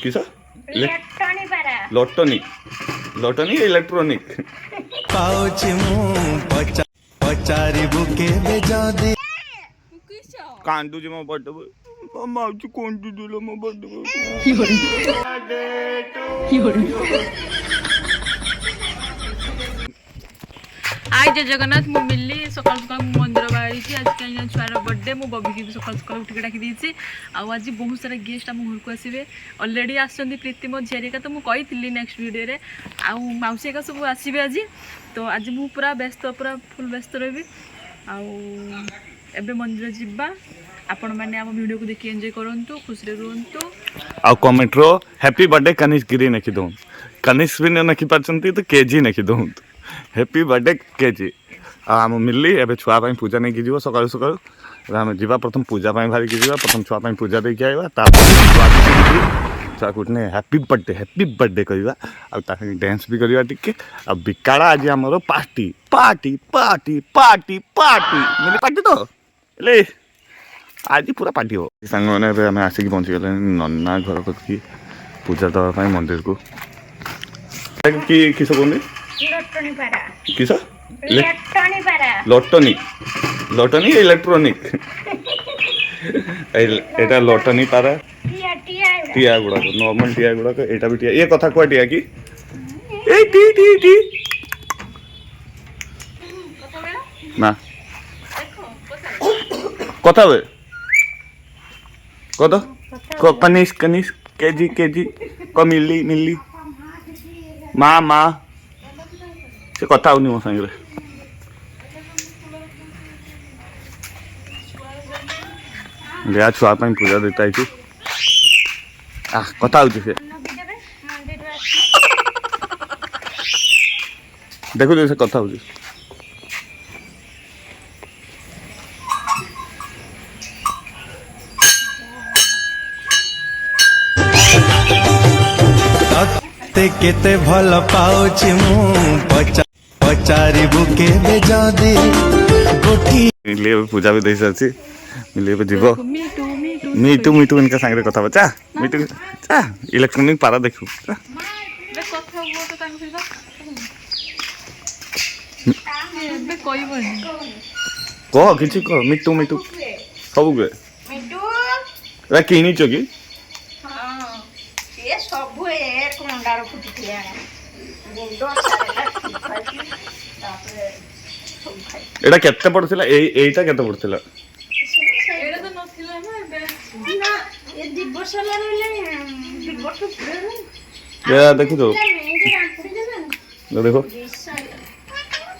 किस electronic electronic पाउची मु पचारी bouquet बेजादी Kandu जी मो बर्थडे माउची कांदू दिलो मो बर्थडे आज जय जगन्नाथ मु मिली सकाल सकाल मंदिर बाहरी आज कहीं छुआर बर्थडे मु बबी की सकाल सकाल उठिक डाकी देती आज बहुत सारा गेस्ट आम घर को आसवे अलरेडी आसछन्ती प्रीति मो झीरिका तो मुझे कही नेक्स्ट वीडियो रे आउसी का सब आसवे आज तो आज मु पूरा व्यस्त पूरा फुल व्यस्त रही एबे मंदिर जिबा आपण मैंने आम वीडियो को देखिए एंजॉय करंतु खुश रे रुहंतु आ कमेंट रो हैप्पी बर्थडे कनिष्क गिरी नखि दो कनिष्क भी नखि पाचंती तो केजी नखि दो हैप्पी बर्थडे केजी आम मिली एबे छुआ पाई पूजा नहीं की जीवो सकाळ सकाळ आम जीवा प्रथम पूजा पाई भारी की जीवा प्रथम छुआ पाई पूजा दे के आइबा तापर छुआ कुटने हैप्पी बर्थडे कहिबा आ ताके डांस भी करिबा टिके आ बिकाड़ा आज हमरो party party party party party मिली पार्टी तो ले आज पूरा पार्टी हो संग माने हमें आसिक पहुंची गले नन्ना घर की पूजा दवा पाई मंदिर को की किस कोनी किस लटनी इलेक्ट्रॉनिक एटा लटनी पारा टिया गुड़ा नॉर्मल टिया गुड़ा एटा भी टिया ये कथा कुआ टिया की ए टी टी टी ना कथा बे कद कनिष्क कनिष्क केजी केजी क मिली माँ से कथा होनी मो संगे लिया छुआ पूजा देता है कथा हो देखो जैसे कथा हो केते भल पाउची मु पचारी बुके बेजादी गोटी मिले पूजा भी दे साची मिले जीवो मीटू मीटू इनका संगे कथा बचा मीटू चा इलेक्ट्रॉनिक पारा देखू कह किसी कह मिटू मिटू सब किणी चकी एटा केते पड़थिला एटा केते पड़थिला एटा तो नथिला ना ये दिवस ला रहले दिवस या देखु तो देखो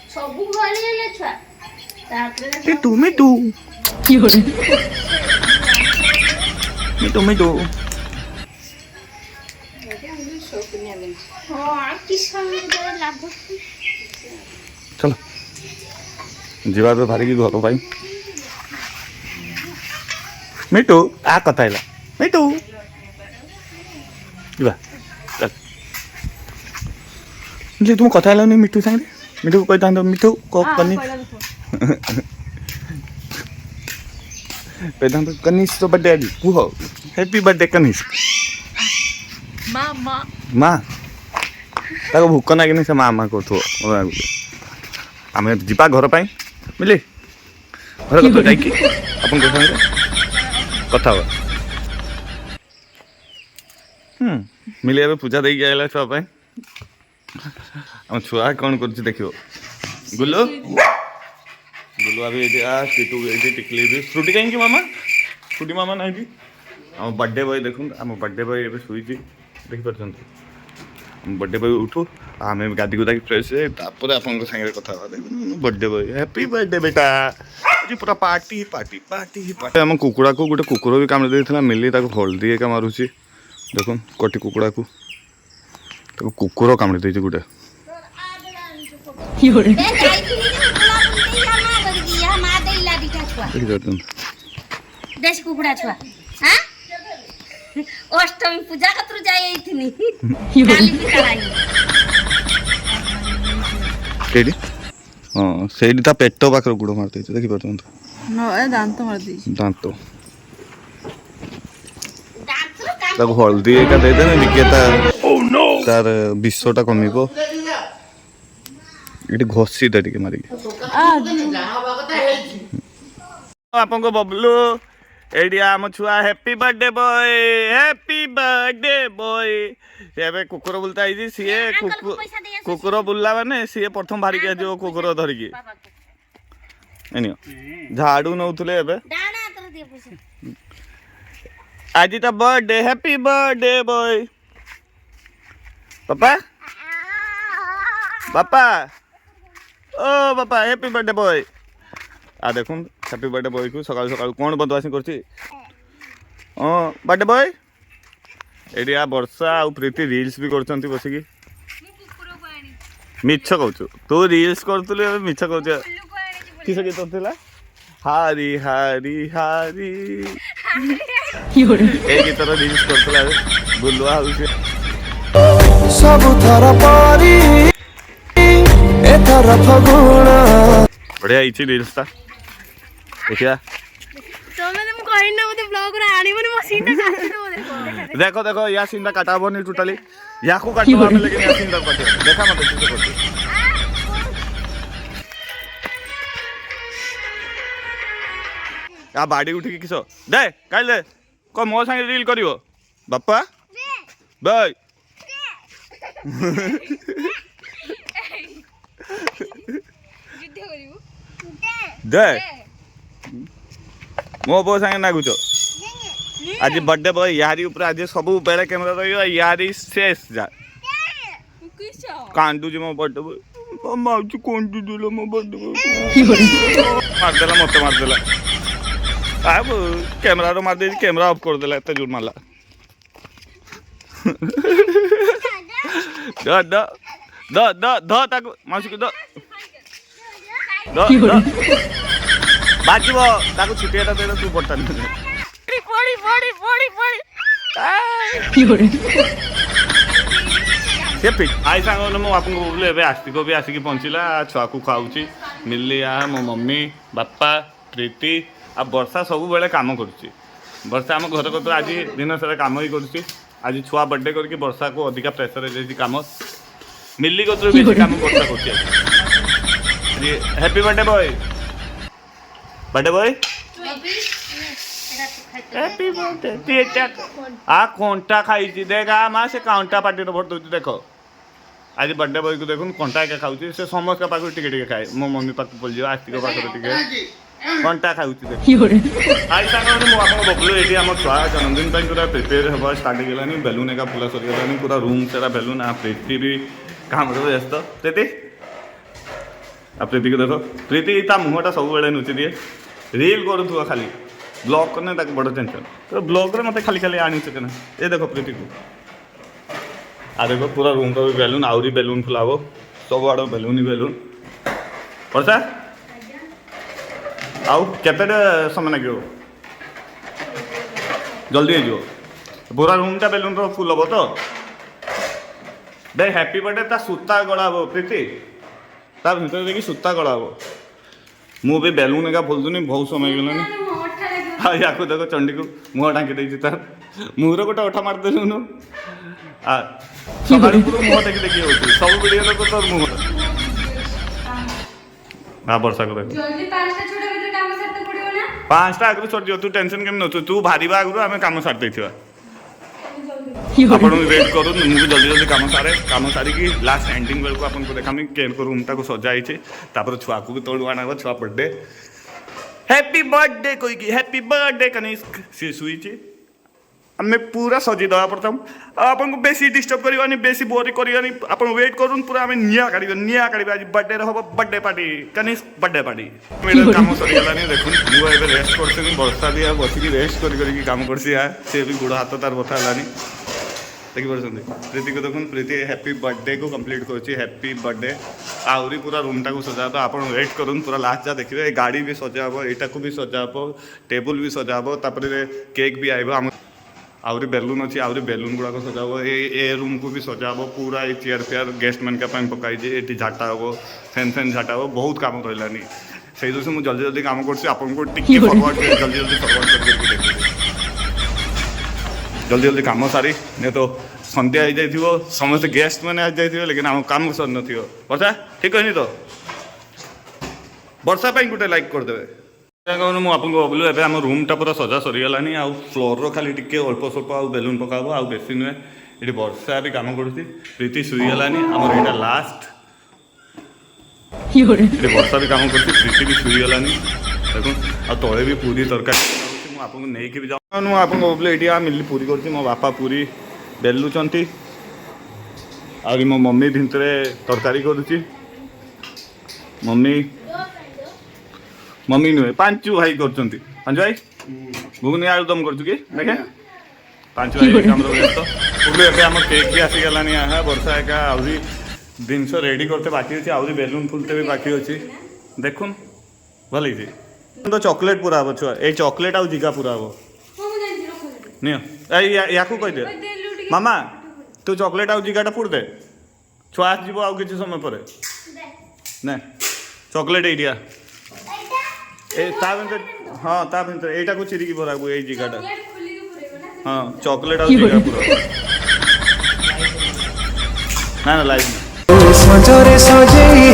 सब घाली ले छुआ तापरे तू मिटू की हो रे मिटू चलो जीवा तो भारी की घर पाई मिटू आ कथा है मिटू जीवा चल तुम कथा है मिटू संगे मिटू को कहता मिटू को कनी पेदांत कनिष्क तो बर्थडे आज कुह हैप्पी बर्थडे कनिष्क मामा माँ ताको भूक ना कि से मामा को आम जीपा घर पाई मिले घर कत जाकि अपन कथा मिले ए पूजा दे आइला छुआ आम छुआ कौन कर देखो गुल्लू गुल्लू अभी टीटू टिकली भी फ्रूटी कहीं मामा फ्रूटी मामा ना आम बर्थडे बॉय देखो आम बर्थडे बॉय ए शुई देखिपार बर्थडे बॉय उठू आम गादी गुदा फ्रेश तापर आपन सागर कथा बर्थडे बॉय हैप्पी बर्थडे बेटा आज पूरा पार्टी पार्टी पार्टी पार्टी आम कुकुड़ा को गोटे कुकुर भी कामड़ देता मिली हल्दी एका मारुची देख कटी कुकुड़ा को कुकुर कामड़ दे गोटे देश कुकुड़ा छुआ हां अष्टमी पूजा कतरु जाई थनी काली की कराई केडी हां सेडी ता पेटो पाखर गुडो मारते देखि परतन न ए दांत मार दी दांत ତାକୁ ହଳଦୀ ଏକା ଦେଇଦେନେ ଟିକେ ତାର ବିଷଟା କମିବ। ଏଠି ଘଷିଟା ଟିକେ ମାରିକି ଆପଣଙ୍କ ବବଲୁ ଏଇଠି ଆମ ଛୁଆ happy birthday boy happy birthday boy. ଏବେ କୁକୁର ବୁଲତା ହେଇଛି ସିଏ କୁକୁର ବୁଲିଲା ମାନେ ସିଏ ପ୍ରଥମ ବାହାରିକି ଆସିବ କୁକୁର ଧରିକି ଝାଡୁ ନଉଥିଲେ ଏବେ। ଆଜି ତା ବର୍ଥଡେ ହ୍ୟାପି ବାର୍ଥଡେ ବୟ। ବାପା ବାପା ଓ ବାପା ହ୍ୟାପି ବାର୍ଥଡେ ବୟ। ଦେଖୁন ହ୍ୟାପି ବାର୍ଥଡେ ବୟକୁ ସକାଳୁ ସକାଳୁ କ'ଣ ବଦମାସି କରୁଛି। ହଁ ବାର୍ଥଡେ ବୟ। ଏଇଠି ବର୍ଷା ଆଉ ପ୍ରୀତି ରିଲ୍ସ ବି କରୁଛନ୍ତି ବସିକି। ମିଛ କହୁଛୁ ତୁ ରିଲ୍ସ କରୁଥିଲୁ ଏବେ ମିଛ କହୁଛୁ। କିସ ଗୀତ ଥିଲା ହାରି ହାରି ହାରି ଏଇ ଗୀତର ରିଲ୍ସ କରୁଥିଲା ଏବେ ବୁଲୁଆ ହଉଛି। ସବୁଥର ପରି ଏଥର ଫଗୁଣ ବଢିଆ ହେଇଛି ରିଲ୍ସଟା ଦେଖିବା। ଦେଖ ଦେଖ ୟା ସିନ୍ଟା କାଟା ହବନି ଟୋଟାଲି ୟାକୁ କାଟିବ ଆମେ लेकिन ୟା ସିନ୍ଟା କାଟିବ। ଦେଖା ମତେ କିସ କରୁଛି। ବାଡ଼ି ଉଠିକି କିସ ଦେ କାଇଲେ କଣ ମୋ ସାଙ୍ଗେ ରିଲ୍ କରିବ ବାପା ବାଇ। ଦେ ମୋ ପୁଅ ସାଙ୍ଗେ ନାଗୁଛ। ଆଜି ବର୍ଥଡେ ବୟ ୟାରି ଉପରେ ଆଜି ସବୁବେଳେ କ୍ୟାମେରା ରହିବ ୟାରି ଶେଷ ଯା କାନ୍ଦୁଛି ମୋ ବର୍ଥଡେ ବୟ। ମାଉଚି କାନ୍ଦୁଥିଲା ମୋ ବର୍ଥଡେ ବୟ ମାରିଦେଲା ମତେ ମାରିଦେଲା। କ୍ୟାମେରାରୁ ମାରିଦେଇଛି କ୍ୟାମେରା ଅଫ୍ କରିଦେଲା ଏତେ ଜୋର ମାରିଲା। ଧ ତାକୁ ମାଉସୀକୁ ବାଜିବ ତାକୁ ଛୁଟିଆଟା ଦେଲେ ତୁ ପଟାନି। ଆଇ ସାଙ୍ଗ ମୁଁ ଆପଣଙ୍କୁ କହୁଥିଲି ଏବେ ଆସ୍ତିକ ବି ଆସିକି ପହଞ୍ଚିଲା ଛୁଆକୁ ଖାଉଛି। ମିଲିଆ ମୋ ମମି ବାପା ପ୍ରୀତି ଆଉ ବର୍ଷା ସବୁବେଳେ କାମ କରୁଛି। ବର୍ଷା ଆମ ଘର କତୁରୁ ଆଜି ଦିନ ସାରା କାମ ହିଁ କରୁଛି। ଆଜି ଛୁଆ ବର୍ଥଡେ କରିକି ବର୍ଷାକୁ ଅଧିକା ପ୍ରେସର ହେଇଯାଇଛି କାମ। ମିଲି କତୁରୁ ବେଶୀ କାମ ବର୍ଷା କରୁଛି। Happy birthday boy birthday boy happy birthday. କଣ୍ଟା ଖାଇଛି ଦେଖ ମା ସେ କଣ୍ଟା ପାଟିରେ ଭରି ଦଉଛି ଦେଖ। ଆଜି ବର୍ଥଡେ ବୟକୁ ଦେଖୁନ କଣ୍ଟା ଏକା ଖାଉଛି। ସେ ସମସ୍ତଙ୍କ ପାଖରୁ ଟିକେ ଟିକେ ଖାଏ। ମୋ ମମି ପାଖକୁ ପଳେଇଯିବ ଆସ୍ତିକ ପାଖରେ ଟିକେ କଣ୍ଟା ଖାଉଛି ଦେଖ। ଆଇ ସାଙ୍ଗମାନେ ମୁଁ ଆପଣଙ୍କ ବବଲୁ ଏଇଠି ଆମ ଛୁଆ ଜନ୍ମଦିନ ପାଇଁ ପୁରା ପ୍ରିପେୟାର ହେବା ଷ୍ଟାର୍ଟ ହେଇଗଲାଣି। ବେଲୁନ ଏକା ଫୁଲା ସରିଗଲାଣି ପୁରା ରୁମ୍ ସାରା ବେଲୁନ। ପ୍ରୀତି ବି କାମରେ ବ୍ୟସ୍ତ। ପ୍ରୀତି ଆଉ ପ୍ରୀତିକୁ ଦେଖ ପ୍ରୀତି ତା ମୁହଁଟା ସବୁବେଳେ ନୁଚି ଦିଏ ରିଲ୍ କରୁଥିବ ଖାଲି ବ୍ଲଗ୍ କନେ ତାକୁ ବଡ଼ ଟେନସନ୍। ତ ବ୍ଲଗ୍ରେ ମୋତେ ଖାଲି ଖାଲି ଆଣିଛ କେନା ଏ ଦେଖ ପ୍ରୀତିକୁ। ଦେଖ ପୁରା ରୁମ୍ର ବି ବେଲୁନ ଆହୁରି ବେଲୁନ ଫୁଲା ହବ ସବୁଆଡ଼ ବେଲୁନ ହିଁ ବେଲୁନ। ବର୍ଷା ଆଉ କେତେଟା ସମୟ ଲାଗିବ ଜଲ୍ଦି ହେଇଯିବ। ପୁରା ରୁମ୍ଟା ବେଲୁନର ଫୁଲ ହବ ତ। ଦେ ହ୍ୟାପି ବାର୍ଥଡେ ତା ସୂତା ଗଳା ହବ ପ୍ରୀତି ତା ଭିତରେ ଦେଇକି ସୂତା ଗଳା ହବ। ମୁଁ ବି ବେଲୁନ ଏକା ଫୁଲୁନି ବହୁତ ସମୟ ହେଇଗଲାଣି। ୟାକୁ ଦେଖ ଚଣ୍ଡୀକୁ ମୁହଁ ଢାଙ୍କି ଦେଇଛି ତାର ମୁହଁରେ ଗୋଟେ ଅଠା ମାରିଦେଲୁନୁ। ସକାଳୁ ମୁହଁ ଦେଖି ଦେଖି ହଉଛି ସବୁ ଭିଡ଼ିଓରେ ତ ତୋର ମୁହଁ। ବର୍ଷାକୁ ଦେଖ 5ଟା ଆଗରୁ ସରିଯିବ। ତୁ ଟେନସନ୍ କେମିତି ନଉଛୁ ତୁ ବାହାରିବା ଆଗରୁ ଆମେ କାମ ସାରି ଦେଇଥିବା। ଆପଣଙ୍କୁ ୱେଟ୍ କରୁ ମୁଁ ବି ଜଲ୍ଦି ଜଲ୍ଦି କାମ ସାରିକି ଲାଷ୍ଟ ଏଣ୍ଡିଂ ବେଳକୁ ଆପଣଙ୍କୁ ଦେଖାମି କେନ୍ ରୁମ୍ଟାକୁ ସଜା ହେଇଛି। ତାପରେ ଛୁଆକୁ ବି ତଳୁ ଆଣାବ ଛୁଆ ବର୍ଥଡେ ହ୍ୟାପି ବାର୍ଥଡେ କହିକି ହ୍ୟାପି ବାର୍ଥଡେ କନିଷ୍କ ସିଏ ଶୋଇଛି। ଆମେ ପୁରା ସଜେଇ ଦେବା ପ୍ରଥମ ଆଉ ଆପଣଙ୍କୁ ବେଶୀ ଡିଷ୍ଟର୍ବ କରିବାନି ବେଶୀ ବୋର୍ କରିବାନି। ଆପଣ ୱେଟ୍ କରୁନ୍ ପୁରା ଆମେ ନିଆଁ କାଢ଼ିବା ଆଜି ବର୍ଥଡେରେ ହେବ birthday party Kanishka birthday party. କାମ ସରିଗଲାନି ଦେଖୁନ୍ ମୁଁ ଏବେ ରେଷ୍ଟ କରୁଥିଲି। ବର୍ଷା ବି ବସିକି ରେଷ୍ଟ କରିକି କାମ କରୁଛି। ସିଏ ବି ଗୋଡ଼ ହାତ ତାର ବଥା ହେଲାନି ଦେଖିପାରୁଛନ୍ତି। ପ୍ରୀତିକୁ ଦେଖୁନ୍ ପ୍ରୀତି ହ୍ୟାପି ବର୍ଥଡେକୁ କମ୍ପ୍ଲିଟ୍ କରୁଛି ହ୍ୟାପି ବର୍ଥଡେ। ଆହୁରି ପୁରା ରୁମ୍ଟାକୁ ସଜା ହେବ। ଆପଣ ୱେଟ୍ କରୁନ୍ ପୁରା ଲାଷ୍ଟ ଯାହା ଦେଖିବେ। ଏ ଗାଡ଼ି ବି ସଜା ହେବ ଏଇଟାକୁ ବି ସଜା ହେବ ଟେବୁଲ୍ ବି ସଜା ହେବ ତାପରେ କେକ୍ ବି ଆଇବ। ଆମ ଆହୁରି ବେଲୁନ୍ ଅଛି ଆହୁରି ବେଲୁନ୍ ଗୁଡ଼ାକ ସଜା ହେବ। ଏ ରୁମ୍କୁ ବି ସଜା ହେବ ପୁରା ଏ ଚେୟାର ଫେୟାର ଗେଷ୍ଟ ମାନଙ୍କ ପାଇଁ ପକାଇଛି। ଏଠି ଝାଟା ହେବ ଫ୍ୟାନ୍ ଝାଟା ହେବ ବହୁତ କାମ ରହିଲାନି। ସେଇ ଦୋଷ ମୁଁ ଜଲ୍ଦି କାମ କରୁଛି ଆପଣଙ୍କୁ ଟିକେ ଜଲ୍ଦି ଫରୱାର୍ଡ଼ କରିକି ଦେଖିବି। जल्दी जल्दी काम सारी नहीं तो सन्ध्या हो जाइए समस्त गेस्ट मैंने आज जाइए लेकिन आम काम सर न वर्षा ठीक कहनी तो वर्षा गोटे लाइक करदे मुझे भाविलु एवं आम रूमटा पूरा सजा सरीगलानी आउ फ्लोर खाली टिके अल्प स्वल्प आउ बेलून पकाब आउ बेसी नुहे ये वर्षा भी काम करुँची प्रीति शुईगलानी आमर यहाँ लास्ट ये वर्षा भी काम कर प्रीति भी शुईगलानी देखो आ तले भी पूरी तरकारी आपको नहीं भी जाऊँ मुझे आपको भाविली ये मिली पूरी कर मो बापा पूरी बेलुंट आ मो मम्मी भितर तरकारी करुँची मम्मी मम्मी नुहे पांचु भाई कर पांचु भाई घुगनी आलू दम कर कि देखे पांचु भाई काम व्यस्त बोलू एवं आम केक भी आसीगला है वर्षा एका आहरी जिनस रेडी करते बाकी अच्छे आहरी बेलून फुलते भी बाकी अच्छी देखुन भल तो चॉकलेट पूरा हम छुआ ये चॉकलेट आउ जिगा पूरा हम नहीं या कहीदे मामा तू चॉकलेट आउ जिगाटा फुट दे छुआ आसब आउ कि समय पर ना चॉकलेट एरिया हाँ ता भर यटा को चिरिकी भराबू ये जिगाटा हाँ चॉकलेट आउ जिगा पूरा ना ना लाइट सजरे सजई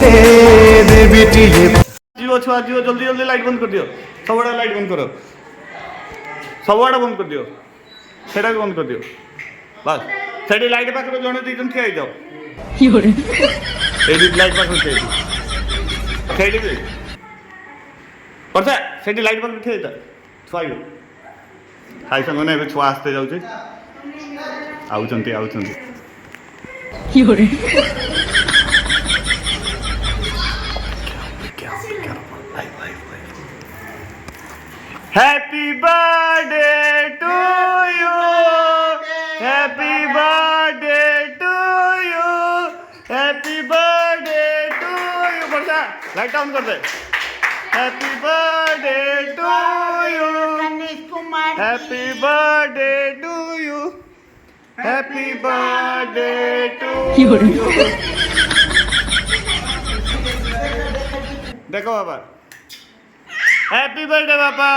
हे देवीटी जीव छुआ जीव जल्दी जल्दी लाइट बंद कर दियो सबड़ा लाइट बंद करो सबड़ा बंद कर दियो सेटा भी बंद कर दियो बस सेठी लाइट पाखे जड़े दी जन ठिया जाओ ये लाइट पाखे ठिया भी पर्सा सेठी लाइट पाखे ठिया छुआ खाई संगे ए छुआ आसते जाऊँ आउचंती happy birthday to you happy birthday to you happy birthday to you Varsha light on कर दे happy birthday to you happy birthday to you happy birthday to you देखो बाबा हैप्पी बर्थडे बाबा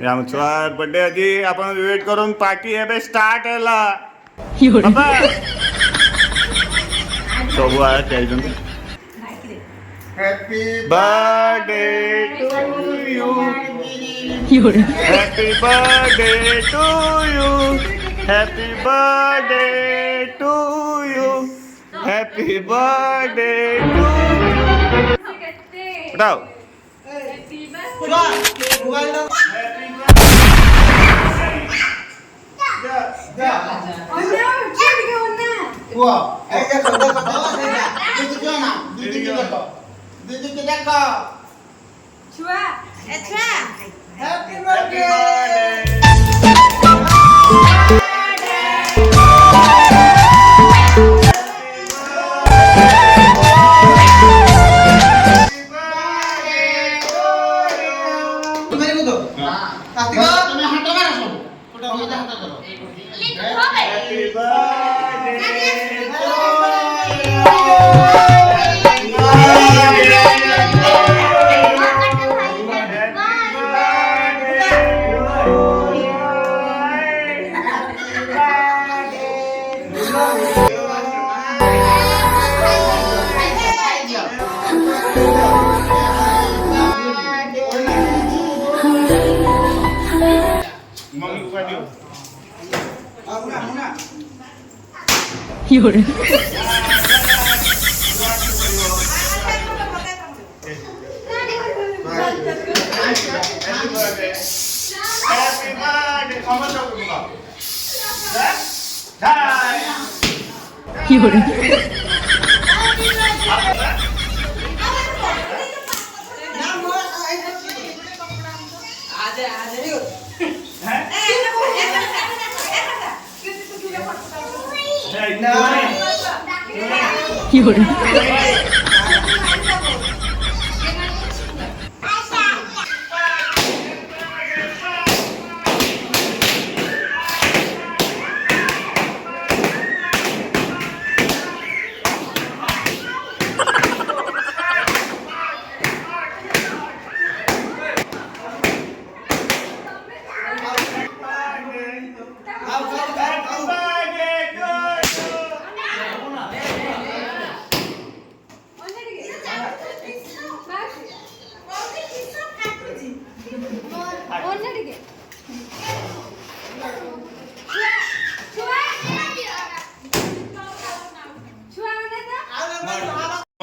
हम छुआर बर्थडे आज आप वेट कर पार्टी एबे start है बाबा सब आया चाहिए happy birthday to you happy birthday to you happy birthday to you happy birthday to उठाओ हैप्पी बर्थडे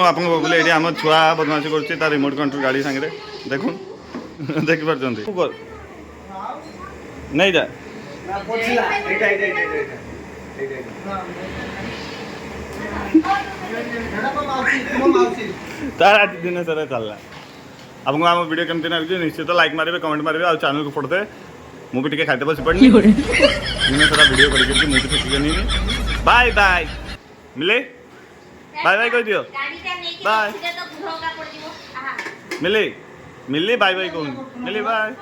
आपको बोले ये आम छुआ बदमाशी कर रिमोट कंट्रोल गाड़ी सांगे देखुन देखिपार नहीं जा तार आज दिन सारा चलला आपको आम वीडियो केमती लगे निश्चित लाइक मारे कमेंट मारे आ चैनल को फोड़ते मुझे टे खाते बस पड़ी दिन सारा वीडियो करके मुझे थकिगनी बाय बाय मिले बाय बाय कह दियो बाय मिली मिली बाय बाय कहूँ मिली बाय